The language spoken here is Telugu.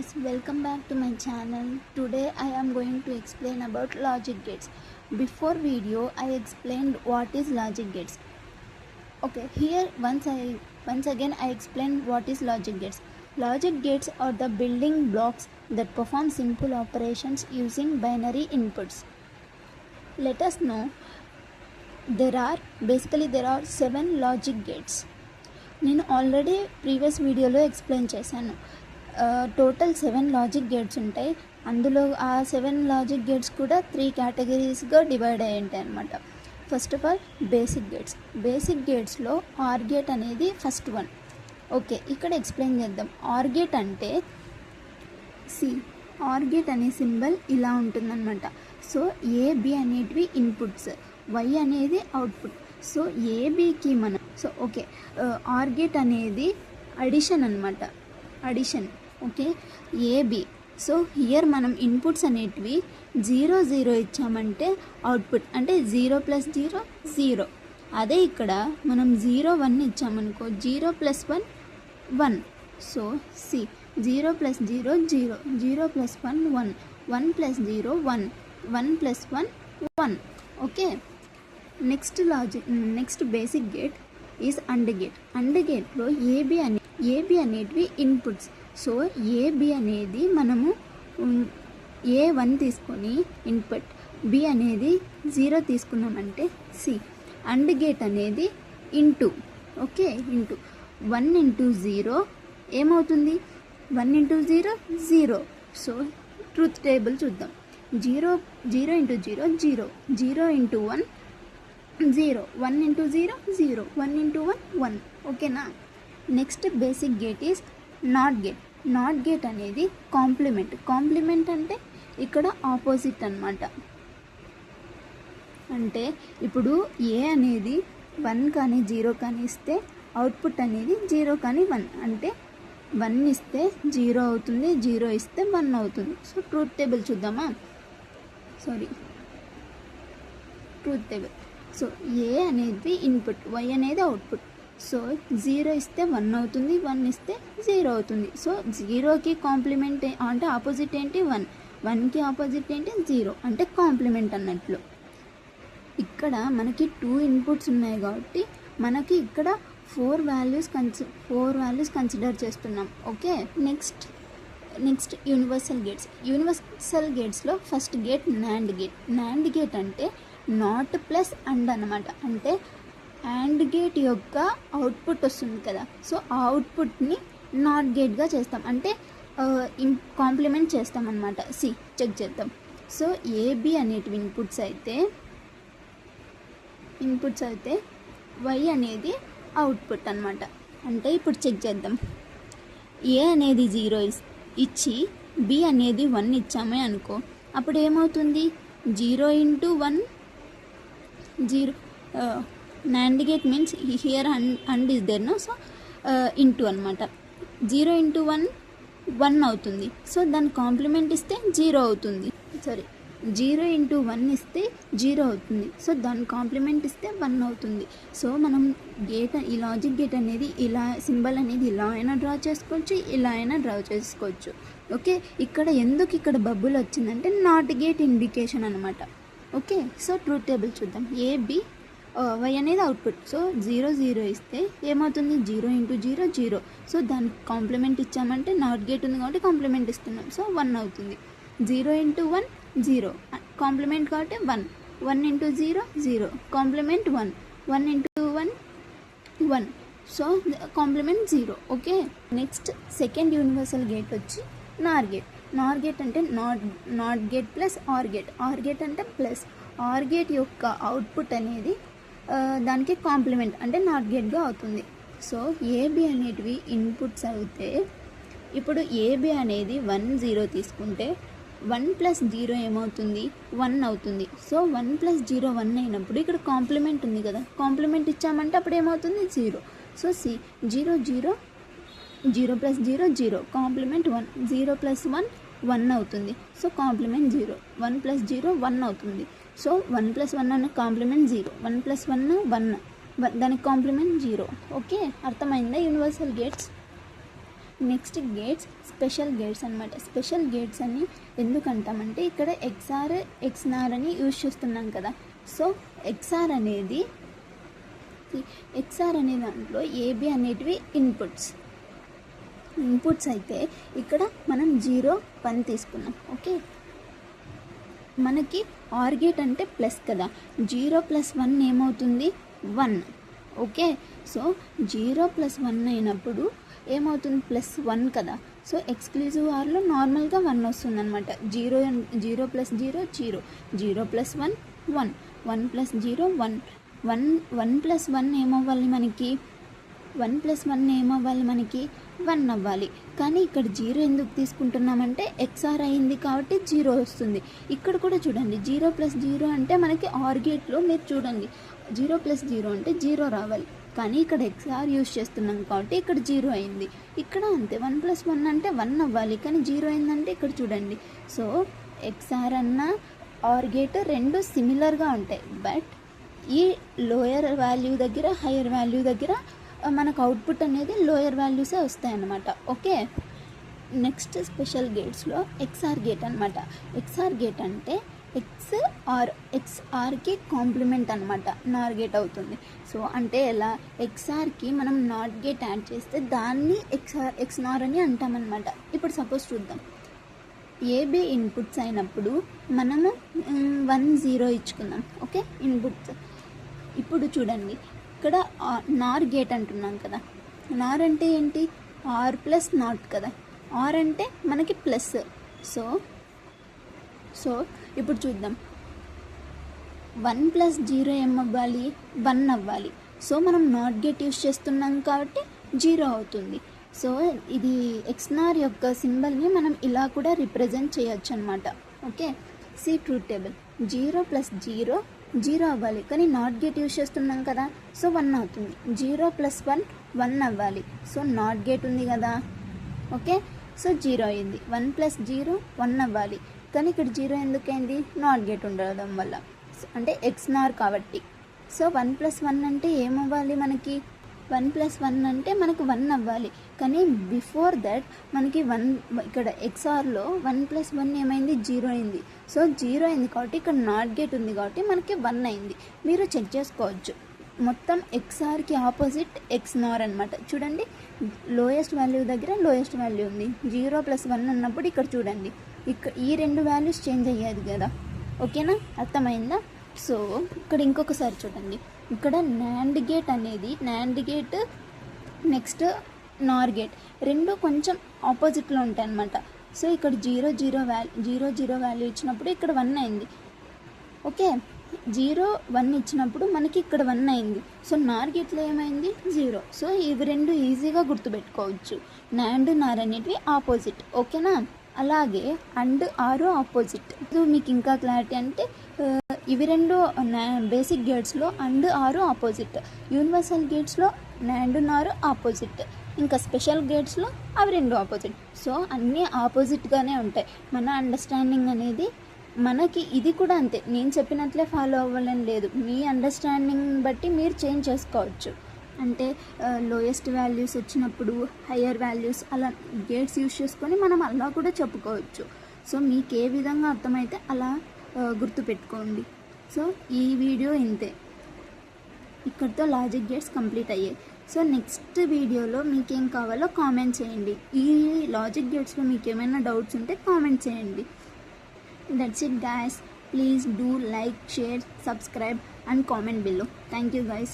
viewers, welcome back to my channel. Today I am going to explain about logic gates. Before video I explained what is logic gates. Okay, here once again I explain what is logic gates. Logic gates are the building blocks that perform simple operations using binary inputs. Let us know there are 7 logic gates. నేను ఆల్రెడీ ప్రీవియస్ వీడియోలో ఎక్స్ప్లెయిన్ చేశాను. టోటల్ 7 లాజిక్ గేట్స్ ఉంటాయి. అందులో ఆ 7 లాజిక్ గేట్స్ కూడా 3 కేటగిరీస్గా డివైడ్ అయ్యి ఉంటాయి అన్నమాట. ఫస్ట్ ఆఫ్ ఆల్ బేసిక్ గేట్స్లో ఆర్ గేట్ అనేది ఫస్ట్ వన్. ఓకే, ఇక్కడ ఎక్స్ప్లెయిన్ చేద్దాం. ఆర్ గేట్ అంటే ఆర్ గేట్ అనే సింబల్ ఇలా ఉంటుందన్నమాట. సో ఏబి అనేటివి ఇన్పుట్స్, వై అనేది అవుట్పుట్. సో ఏబికి మనం ఆర్ గేట్ అనేది అడిషన్ అనమాట. Okay, AB. సో హియర్ మనం ఇన్పుట్స్ అనేటివి 0 0 ఇచ్చామంటే అవుట్పుట్ అంటే 0 + 0 0. అదే ఇక్కడ మనం 0 1 ఇచ్చామనుకో 0 + 1 1. So 0 + 0 0, 0 + 1 1, 1 + 0 1, 1 + 1 1. Okay, next basic gate is AND gate. AND గేట్లో ఏబి అనేటివి ఇన్పుట్స్. సో ఏబి అనేది మనము A1 తీసుకొని ఇన్పుట్, బి అనేది 0 తీసుకున్నామంటే అండ్ గేట్ అనేది ఇంటూ 1 × 0 ఏమవుతుంది? 1 × 0 0. సో ట్రూత్ టేబుల్ చూద్దాం. 0 × 0 0, 0 × 1 0, 1 × 0 0, 1 × 1 1. ఓకేనా? Next basic gate is not gate. Not gate అనేది కాంప్లిమెంట్ అంటే ఇక్కడ ఆపోజిట్ అన్నమాట. అంటే ఇప్పుడు ఏ అనేది 1 కానీ 0 కానీ ఇస్తే అవుట్పుట్ అనేది 0 కానీ 1. అంటే 1 ఇస్తే 0 అవుతుంది, 0 ఇస్తే 1 అవుతుంది. సో ట్రూత్ టేబుల్ చూద్దామా? Truth table. సో ఏ అనేది ఇన్పుట్, వై అనేది అవుట్పుట్. సో 0 ఇస్తే 1 అవుతుంది, 1 ఇస్తే 0 అవుతుంది. సో 0కి కాంప్లిమెంట్ అంటే ఆపోజిట్ ఏంటి? 1, 1కి ఆపోజిట్ ఏంటి? 0. అంటే కాంప్లిమెంట్ అన్నట్లు. ఇక్కడ మనకి 2 ఇన్పుట్స్ ఉన్నాయి కాబట్టి మనకి ఇక్కడ 4 వాల్యూస్ కన్సిడర్ చేస్తున్నాం. ఓకే, నెక్స్ట్ యూనివర్సల్ గేట్స్లో ఫస్ట్ గేట్ నాండ్ గేట్ అంటే నాట్ ప్లస్ అండ్ అనమాట. అంటే అండ్ గేట్ యొక్క అవుట్పుట్ వస్తుంది కదా, సో ఆ అవుట్పుట్ని నాట్ గేట్గా చేస్తాం, అంటే కాంప్లిమెంట్ చేస్తాం అనమాట. చెక్ చేద్దాం. సో ఏబి అనేటివి ఇన్పుట్స్ అయితే వై అనేది అవుట్పుట్ అనమాట. అంటే ఇప్పుడు చెక్ చేద్దాం. ఏ అనేది 0 ఇచ్చి బి అనేది 1 ఇచ్చామే అనుకో, అప్పుడు ఏమవుతుంది? 0 × 1 0. NAND gate means here and is there, no? So into అనమాట. 0 × 1 1 అవుతుంది. సో దాని కాంప్లిమెంట్ ఇస్తే 0 అవుతుంది. 0 × 1 ఇస్తే 0 అవుతుంది. సో దాని కాంప్లిమెంట్ ఇస్తే 1 అవుతుంది. సో మనం ఈ లాజిక్ గేట్ అనేది ఇలా సింబల్ అనేది ఇలా అయినా డ్రా చేసుకోవచ్చు, ఇలా అయినా డ్రా చేసుకోవచ్చు. ఓకే, ఇక్కడ బబుల్ వచ్చిందంటే నాట్ గేట్ ఇండికేషన్ అనమాట. ఓకే, సో ట్రూత్ టేబుల్ చూద్దాం. ఏబి వై అనేది అవుట్పుట్. సో 0 0 ఇస్తే ఏమవుతుంది? 0 × 0 0. సో దానికి కాంప్లిమెంట్ ఇచ్చామంటే నాట్ గేట్ ఉంది కాబట్టి కాంప్లిమెంట్ ఇస్తున్నాం. సో 1 అవుతుంది. 0 × 1 0, కాంప్లిమెంట్ కాబట్టి 1, 1 × 0 0, complement 1, 1 × 1 1. So complement 0. Okay, next second universal gate వచ్చి నార్ గేట్ అంటే not gate plus or gate అంటే ప్లస్. ఆర్ గేట్ యొక్క అవుట్పుట్ అనేది దానికి కాంప్లిమెంట్ అంటే నాట్ గేట్గా అవుతుంది. సో ఏబి అనేటివి ఇన్పుట్స్ అయితే ఇప్పుడు ఏబి అనేది 1 0 తీసుకుంటే 1 + 0 ఏమవుతుంది? 1 అవుతుంది. సో 1 + 0 1 అయినప్పుడు ఇక్కడ కాంప్లిమెంట్ ఉంది కదా, కాంప్లిమెంట్ ఇచ్చామంటే అప్పుడు ఏమవుతుంది? 0. సో 0 0, 0 + 0 0, కాంప్లిమెంట్ 1, 0 + 1 1 అవుతుంది. సో కాంప్లిమెంట్ 0, 1 + 0 1 అవుతుంది. సో 1 + 1 అనే కాంప్లిమెంట్ 0, 1 + 1 1, దానికి కాంప్లిమెంట్ 0. ఓకే, అర్థమైందా universal gates? Next gates, special gates అనమాట. స్పెషల్ గేట్స్ అని ఎందుకంటామంటే ఇక్కడ ఎక్స్ఆర్ ఎక్స్నార్ అని యూజ్ చేస్తున్నాం కదా. సో ఎక్స్ఆర్ అనే దాంట్లో ఏబి అనేటివి ఇన్పుట్స్ అయితే ఇక్కడ మనం 0, 1 తీసుకున్నాం. ఓకే, మనకి ఆర్ గేట్ అంటే ప్లస్ కదా, 0 + 1 ఏమవుతుంది 1. ఓకే, సో 0 + 1 అయినప్పుడు ఏమవుతుంది +1 కదా. సో ఎక్స్క్లూజివ్ ఆర్లో నార్మల్గా 1 వస్తుంది అనమాట. 0 + 0 0, 0 + 1 1, 1 + 0 1, 1 + 1 ఏమవ్వాలి మనకి 1 + 1 ఏమవ్వాలి మనకి 1 అవ్వాలి. కానీ ఇక్కడ 0 ఎందుకు తీసుకుంటున్నామంటే ఎక్స్ఆర్ అయింది కాబట్టి 0 వస్తుంది. ఇక్కడ కూడా చూడండి 0 + 0 అంటే మనకి ఆర్ గేట్లో మీరు చూడండి 0 + 0 అంటే 0 రావాలి. కానీ ఇక్కడ ఎక్స్ఆర్ యూజ్ చేస్తున్నాం కాబట్టి ఇక్కడ 0 అయింది. ఇక్కడ అంతే 1 + 1 అంటే 1 అవ్వాలి, కానీ 0 అయిందంటే ఇక్కడ చూడండి. సో ఎక్స్ఆర్ అన్న ఆర్ గేట్ రెండు సిమిలర్గా ఉంటాయి. బట్ ఈ లోయర్ వాల్యూ దగ్గర హయ్యర్ వాల్యూ దగ్గర మనకు అవుట్పుట్ అనేది లోయర్ వాల్యూసే వస్తాయి అన్నమాట. ఓకే, నెక్స్ట్ స్పెషల్ గేట్స్లో ఎక్స్ఆర్ గేట్ అనమాట. ఎక్స్ఆర్ గేట్ అంటే ఎక్స్ఆర్కి కాంప్లిమెంట్ అనమాట, నార్ గేట్ అవుతుంది. సో అంటే ఎలా, ఎక్స్ఆర్కి మనం నాట్ గేట్ యాడ్ చేస్తే దాన్ని ఎక్స్నార్ అని అంటామన్నమాట. ఇప్పుడు సపోజ్ చూద్దాం, ఏబి ఇన్పుట్స్ అయినప్పుడు మనము 1 0 ఇచ్చుకుందాం. Okay, inputs. ఇప్పుడు చూడండి ఇక్కడ నార్ గేట్ అంటున్నాం కదా. నార్ అంటే ఏంటి, ఆర్ ప్లస్ నాట్ కదా. ఆర్ అంటే మనకి ప్లస్. సో ఇప్పుడు చూద్దాం, 1 + 0 ఏమవ్వాలి 1 అవ్వాలి. సో మనం నాట్ గేట్ యూస్ చేస్తున్నాం కాబట్టి 0 అవుతుంది. సో ఇది ఎక్స్నార్ యొక్క సింబల్ని మనం ఇలా కూడా రిప్రజెంట్ చేయొచ్చు అనమాట. ఓకే, సి ట్రూత్ టేబుల్ 0 + 0 0 అవ్వాలి, కానీ నాట్ గేట్ యూస్ చేస్తున్నాం కదా. సో 1 అవుతుంది. 0 + 1 1 అవ్వాలి. సో నాట్ గేట్ ఉంది కదా. ఓకే, సో 0 అయింది. 1 + 0 1 అవ్వాలి, కానీ ఇక్కడ 0 ఎందుకైంది, నాట్ గేట్ ఉండడం వల్ల, అంటే ఎక్స్నార్ కాబట్టి. సో 1 + 1 అంటే ఏమవ్వాలి మనకి, 1 + 1 అంటే మనకు 1 అవ్వాలి, కానీ బిఫోర్ దట్ మనకి 1 ఇక్కడ ఎక్స్ఆర్లో 1 + 1 ఏమైంది 0 అయింది. సో 0 అయింది కాబట్టి ఇక్కడ నాట్ గేట్ ఉంది కాబట్టి మనకి 1 అయింది. మీరు చెక్ చేసుకోవచ్చు, మొత్తం ఎక్స్ఆర్కి ఆపోజిట్ ఎక్స్నార్ అనమాట. చూడండి, లోయెస్ట్ వాల్యూ దగ్గర లోయెస్ట్ వాల్యూ ఉంది. 0 + 1 అన్నప్పుడు ఇక్కడ చూడండి, ఇక్కడ ఈ రెండు వాల్యూస్ చేంజ్ అయ్యేది కదా. ఓకేనా, అర్థమైందా? సో ఇక్కడ ఇంకొకసారి చూడండి, ఇక్కడ నాండ్ గేట్ అనేది నెక్స్ట్ నార్ గేట్ రెండు కొంచెం ఆపోజిట్లో ఉంటాయి అన్నమాట. సో ఇక్కడ 0 0 వాల్యూ ఇచ్చినప్పుడు ఇక్కడ 1 అయింది. ఓకే, 0 1 ఇచ్చినప్పుడు మనకి ఇక్కడ 1 అయింది. సో నార్ గేట్లో ఏమైంది 0. సో ఇవి రెండు ఈజీగా గుర్తుపెట్టుకోవచ్చు. నాండ్ నార్ అనేటివి ఆపోజిట్. ఓకేనా, అలాగే అండ్ ఆరు ఆపోజిట్. మీకు ఇంకా క్లారిటీ అంటే ఇవి రెండు బేసిక్ గేట్స్లో అండ్ ఆరు ఆపోజిట్, యూనివర్సల్ గేట్స్లో నాండ్ నారు ఆపోజిట్, ఇంకా స్పెషల్ గేట్స్లో అవి రెండు ఆపోజిట్. సో అన్నీ ఆపోజిట్గానే ఉంటాయి. మన అండర్స్టాండింగ్ అనేది మనకి ఇది కూడా అంతే, నేను చెప్పినట్లే ఫాలో అవ్వాలని లేదు, మీ అండర్స్టాండింగ్ బట్టి మీరు చేంజ్ చేసుకోవచ్చు. అంటే లోయెస్ట్ వాల్యూస్ వచ్చినప్పుడు హయ్యర్ వాల్యూస్ అలా గేట్స్ యూస్ చేసుకొని మనం అలా కూడా చెప్పుకోవచ్చు. సో మీకు ఏ విధంగా అర్థమైతే అలా గుర్తుపెట్టుకోండి. సో ఈ వీడియో ఇంతే, ఇక్కడితో లాజిక్ గేట్స్ కంప్లీట్ అయ్యాయి. సో నెక్స్ట్ వీడియోలో మీకేం కావాలో కామెంట్ చేయండి. ఈ లాజిక్ గేట్స్లో మీకు ఏమైనా డౌట్స్ ఉంటే కామెంట్ చేయండి. That's it guys. Please do like, share, subscribe and comment below. Thank you guys.